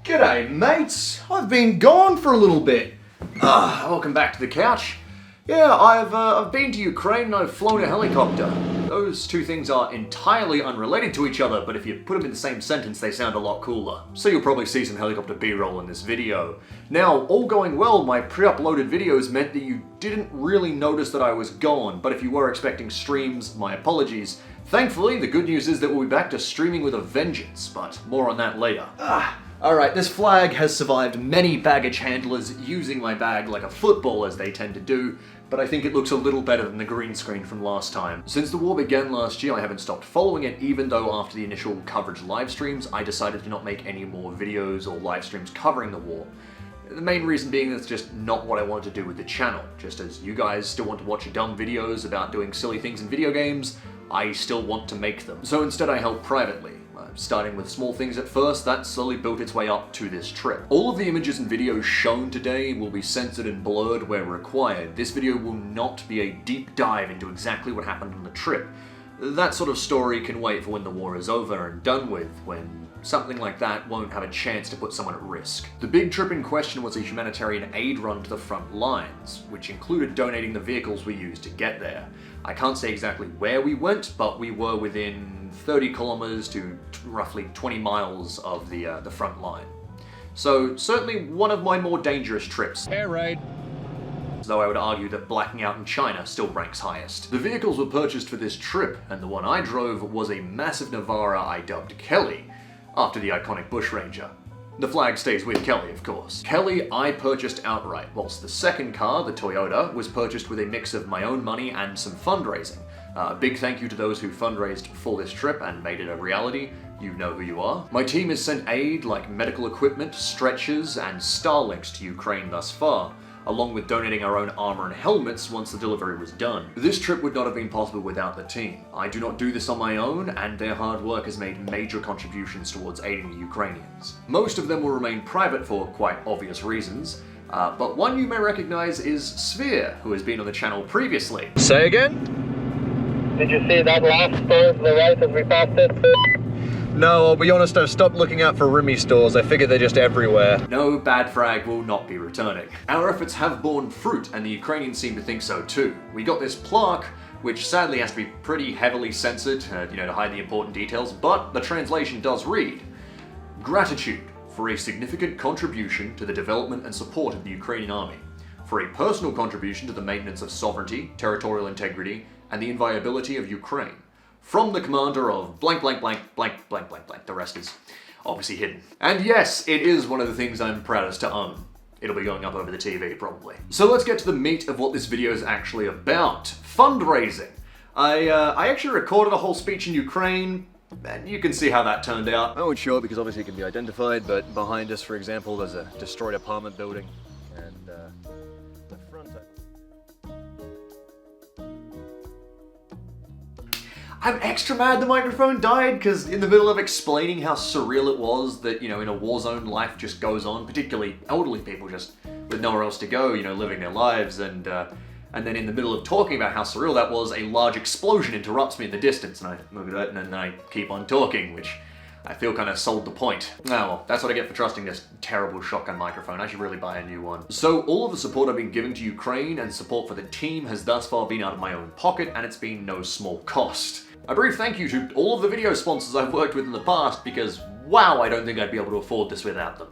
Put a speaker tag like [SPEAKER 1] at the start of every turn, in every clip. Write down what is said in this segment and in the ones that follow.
[SPEAKER 1] G'day mates, I've been gone for a little bit. Welcome back to the couch. Yeah, I've been to Ukraine and I've flown a helicopter. Those two things are entirely unrelated to each other, but if you put them in the same sentence, they sound a lot cooler. So you'll probably see some helicopter B-roll in this video. Now, all going well, my pre-uploaded videos meant that you didn't really notice that I was gone, but if you were expecting streams, my apologies. Thankfully, the good news is that we'll be back to streaming with a vengeance, but more on that later. Alright, this flag has survived many baggage handlers using my bag like a football, as they tend to do, but I think it looks a little better than the green screen from last time. Since the war began last year, I haven't stopped following it, even though after the initial coverage live streams, I decided to not make any more videos or live streams covering the war. The main reason being that's just not what I wanted to do with the channel. Just as you guys still want to watch dumb videos about doing silly things in video games, I still want to make them. So instead I help privately. Starting with small things at first, that slowly built its way up to this trip. All of the images and videos shown today will be censored and blurred where required. This video will not be a deep dive into exactly what happened on the trip. That sort of story can wait for when the war is over and done with, when something like that won't have a chance to put someone at risk. The big trip in question was a humanitarian aid run to the front lines, which included donating the vehicles we used to get there. I can't say exactly where we went, but we were within 30 kilometers to roughly 20 miles of the front line. So certainly one of my more dangerous trips.
[SPEAKER 2] Air raid.
[SPEAKER 1] Though I would argue that blacking out in China still ranks highest. The vehicles were purchased for this trip, and the one I drove was a massive Navara I dubbed Kelly, after the iconic bushranger. The flag stays with Kelly, of course. Kelly I purchased outright, whilst the second car, the Toyota, was purchased with a mix of my own money and some fundraising. Big thank you to those who fundraised for this trip and made it a reality. You know who you are. My team has sent aid like medical equipment, stretchers, and Starlinks to Ukraine thus far, along with donating our own armor and helmets once the delivery was done. This trip would not have been possible without the team. I do not do this on my own, and their hard work has made major contributions towards aiding the Ukrainians. Most of them will remain private for quite obvious reasons, but one you may recognize is Sphere, who has been on the channel previously. Say again?
[SPEAKER 3] Did you see that last store to the right as we passed it?
[SPEAKER 1] No, I'll be honest, I've stopped looking out for Rimmy stores. I figure they're just everywhere. No, bad frag will not be returning. Our efforts have borne fruit, and the Ukrainians seem to think so too. We got this plaque, which sadly has to be pretty heavily censored, to hide the important details, but the translation does read, "Gratitude for a significant contribution to the development and support of the Ukrainian army, for a personal contribution to the maintenance of sovereignty, territorial integrity, and the inviolability of Ukraine. From the commander of blank blank blank blank blank blank blank." The rest is obviously hidden. And yes, it is one of the things I'm proudest to own. It'll be going up over the TV, probably. So let's get to the meat of what this video is actually about. Fundraising. I actually recorded a whole speech in Ukraine, and you can see how that turned out. I won't show it because obviously it can be identified, but behind us, for example, there's a destroyed apartment building, and the front... I'm extra mad the microphone died, because in the middle of explaining how surreal it was that, in a war zone, life just goes on, particularly elderly people just with nowhere else to go, living their lives, and then in the middle of talking about how surreal that was, a large explosion interrupts me in the distance, and I look at it, and then I keep on talking, which I feel kind of sold the point. Oh well, that's what I get for trusting this terrible shotgun microphone. I should really buy a new one. So all of the support I've been giving to Ukraine and support for the team has thus far been out of my own pocket, and it's been no small cost. A brief thank you to all of the video sponsors I've worked with in the past, because wow, I don't think I'd be able to afford this without them.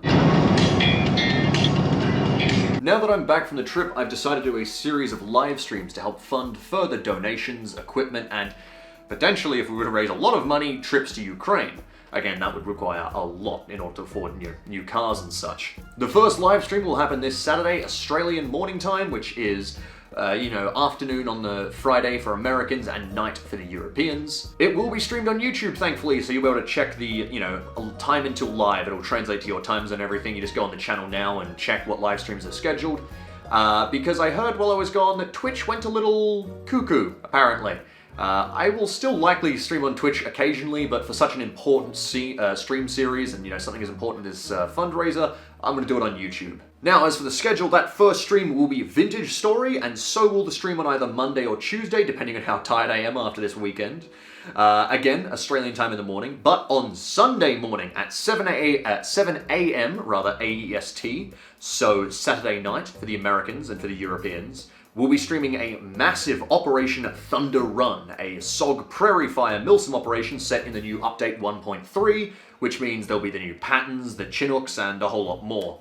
[SPEAKER 1] Now that I'm back from the trip, I've decided to do a series of live streams to help fund further donations, equipment, and potentially, if we were to raise a lot of money, trips to Ukraine. Again, that would require a lot in order to afford new cars and such. The first live stream will happen this Saturday, Australian morning time, which is afternoon on the Friday for Americans and night for the Europeans. It will be streamed on YouTube, thankfully, so you'll be able to check the, time until live. It'll translate to your times and everything. You just go on the channel now and check what live streams are scheduled. Because I heard while I was gone that Twitch went a little cuckoo, apparently. I will still likely stream on Twitch occasionally, but for such an important stream series and, you know, something as important as fundraiser, I'm going to do it on YouTube. Now, as for the schedule, that first stream will be Vintage Story, and so will the stream on either Monday or Tuesday, depending on how tired I am after this weekend. Again, Australian time in the morning, but on Sunday morning at 7 a.m. AEST, so Saturday night for the Americans and for the Europeans, we'll be streaming a massive Operation Thunder Run, a SOG Prairie Fire Milsim operation set in the new Update 1.3, which means there'll be the new patterns, the Chinooks, and a whole lot more.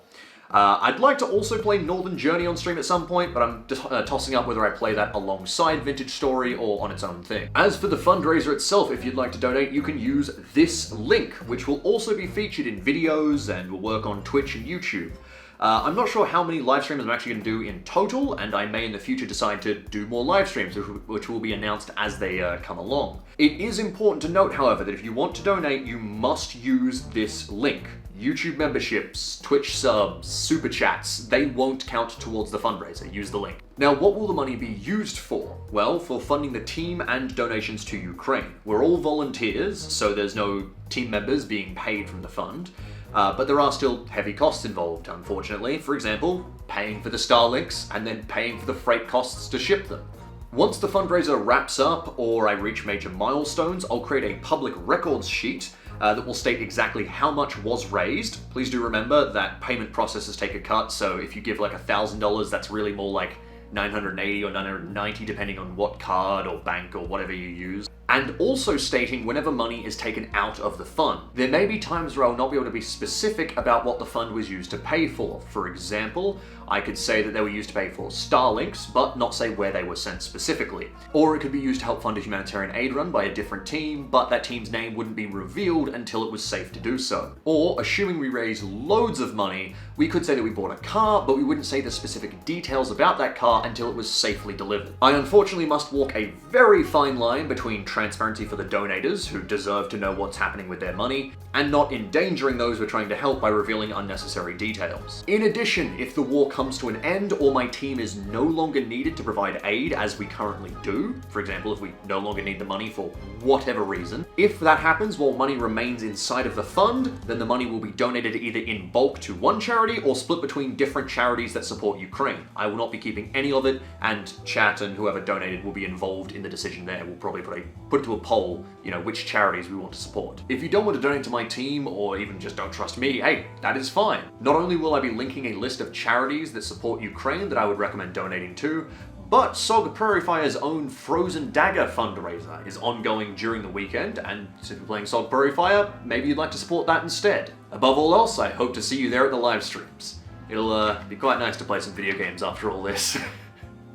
[SPEAKER 1] I'd like to also play Northern Journey on stream at some point, but I'm just tossing up whether I play that alongside Vintage Story or on its own thing. As for the fundraiser itself, if you'd like to donate, you can use this link, which will also be featured in videos and will work on Twitch and YouTube. I'm not sure how many live streams I'm actually going to do in total, and I may in the future decide to do more live streams, which will be announced as they come along. It is important to note, however, that if you want to donate, you must use this link. YouTube memberships, Twitch subs, super chats, they won't count towards the fundraiser. Use the link. Now, what will the money be used for? Well, for funding the team and donations to Ukraine. We're all volunteers, so there's no team members being paid from the fund. But there are still heavy costs involved, unfortunately. For example, paying for the Starlinks and then paying for the freight costs to ship them. Once the fundraiser wraps up or I reach major milestones, I'll create a public records sheet that will state exactly how much was raised. Please do remember that payment processors take a cut, so if you give like $1,000, that's really more like $980 or $990 depending on what card or bank or whatever you use. And also stating whenever money is taken out of the fund. There may be times where I'll not be able to be specific about what the fund was used to pay for. For example, I could say that they were used to pay for Starlinks, but not say where they were sent specifically. Or it could be used to help fund a humanitarian aid run by a different team, but that team's name wouldn't be revealed until it was safe to do so. Or, assuming we raise loads of money, we could say that we bought a car, but we wouldn't say the specific details about that car until it was safely delivered. I unfortunately must walk a very fine line between transparency for the donators, who deserve to know what's happening with their money, and not endangering those we're trying to help by revealing unnecessary details. In addition, if the war comes to an end or my team is no longer needed to provide aid as we currently do, for example, if we no longer need the money for whatever reason, if that happens while money remains inside of the fund, then the money will be donated either in bulk to one charity or split between different charities that support Ukraine. I will not be keeping any of it, and chat and whoever donated will be involved in the decision there. We'll probably put it to a poll, you know, which charities we want to support. If you don't want to donate to my team, or even just don't trust me, hey, that is fine. Not only will I be linking a list of charities that support Ukraine that I would recommend donating to, but SOG Prairie Fire's own Frozen Dagger fundraiser is ongoing during the weekend, and since we're playing SOG Prairie Fire, maybe you'd like to support that instead. Above all else, I hope to see you there at the live streams. It'll be quite nice to play some video games after all this.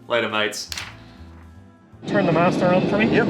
[SPEAKER 1] Later, mates.
[SPEAKER 3] Turn the master on for me.
[SPEAKER 1] Yep.